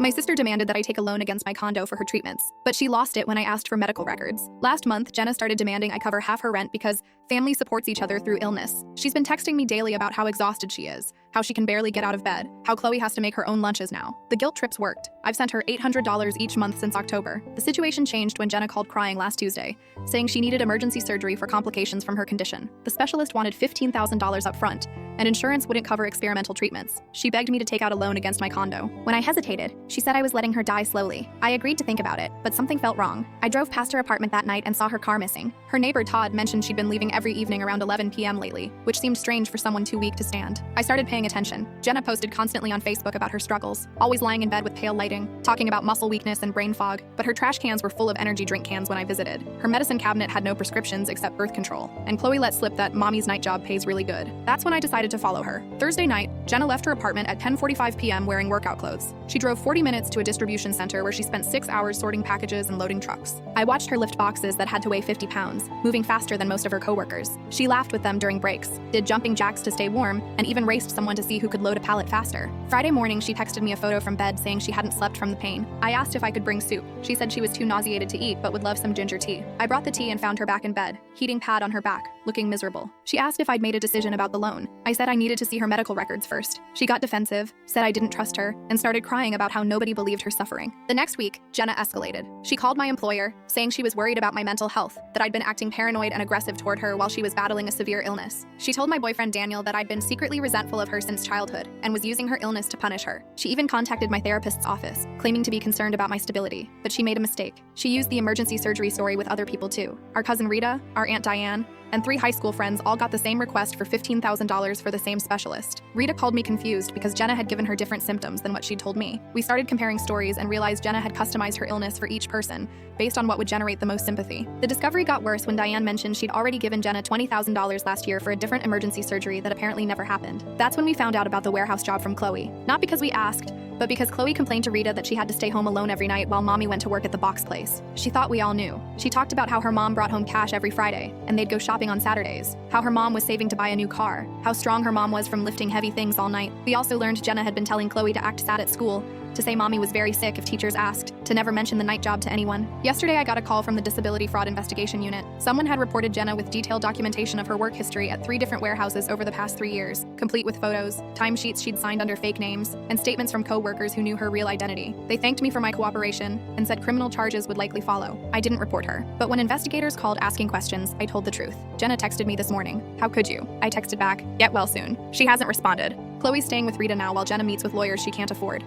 My sister demanded that I take a loan against my condo for her treatments, but she lost it when I asked for medical records. Last month, Jenna started demanding I cover half her rent because family supports each other through illness. She's been texting me daily about how exhausted she is, how she can barely get out of bed, how Chloe has to make her own lunches now. The guilt trips worked. I've sent her $800 each month since October. The situation changed when Jenna called crying last Tuesday, saying she needed emergency surgery for complications from her condition. The specialist wanted $15,000 up front, and insurance wouldn't cover experimental treatments. She begged me to take out a loan against my condo. When I hesitated, she said I was letting her die slowly. I agreed to think about it, but something felt wrong. I drove past her apartment that night and saw her car missing. Her neighbor Todd mentioned she'd been leaving every evening around 11 p.m. lately, which seemed strange for someone too weak to stand. I started paying attention. Jenna posted constantly on Facebook about her struggles, always lying in bed with pale lighting, talking about muscle weakness and brain fog, but her trash cans were full of energy drink cans when I visited. Her medicine cabinet had no prescriptions except birth control, and Chloe let slip that mommy's night job pays really good. That's when I decided to follow her. Thursday night, Jenna left her apartment at 10:45 p.m. wearing workout clothes. She drove 40 minutes to a distribution center where she spent 6 hours sorting packages and loading trucks. I watched her lift boxes that had to weigh 50 pounds, moving faster than most of her coworkers. She laughed with them during breaks, did jumping jacks to stay warm, and even raced someone to see who could load a pallet faster. Friday morning, she texted me a photo from bed saying she hadn't slept from the pain. I asked if I could bring soup. She said she was too nauseated to eat but would love some ginger tea. I brought the tea and found her back in bed, heating pad on her back, looking miserable. She asked if I'd made a decision about the loan. I said I needed to see her medical records first. She got defensive, said I didn't trust her, and started crying about how nobody believed her suffering. The next week, Jenna escalated. She called my employer, saying she was worried about my mental health, that I'd been acting paranoid and aggressive toward her while she was battling a severe illness. She told my boyfriend Daniel that I'd been secretly resentful of her since childhood and was using her illness to punish her. She even contacted my therapist's office, claiming to be concerned about my stability, but she made a mistake. She used the emergency surgery story with other people too. Our cousin Rita, our Aunt Diane, and 3 high school friends all got the same request for $15,000 for the same specialist. Rita called me confused because Jenna had given her different symptoms than what she'd told me. We started comparing stories and realized Jenna had customized her illness for each person, based on what would generate the most sympathy. The discovery got worse when Diane mentioned she'd already given Jenna $20,000 last year for a different emergency surgery that apparently never happened. That's when we found out about the warehouse job from Chloe. Not because we asked, but because Chloe complained to Rita that she had to stay home alone every night while mommy went to work at the box place. She thought we all knew. She talked about how her mom brought home cash every Friday, and they'd go shopping on Saturdays, how her mom was saving to buy a new car, how strong her mom was from lifting heavy things all night. We also learned Jenna had been telling Chloe to act sad at school, to say mommy was very sick if teachers asked, to never mention the night job to anyone. Yesterday I got a call from the Disability Fraud Investigation Unit. Someone had reported Jenna with detailed documentation of her work history at 3 different warehouses over the past 3 years, complete with photos, timesheets she'd signed under fake names, and statements from co-workers who knew her real identity. They thanked me for my cooperation and said criminal charges would likely follow. I didn't report her, but when investigators called asking questions, I told the truth. Jenna texted me this morning. How could you? I texted back, get well soon. She hasn't responded. Chloe's staying with Rita now while Jenna meets with lawyers she can't afford.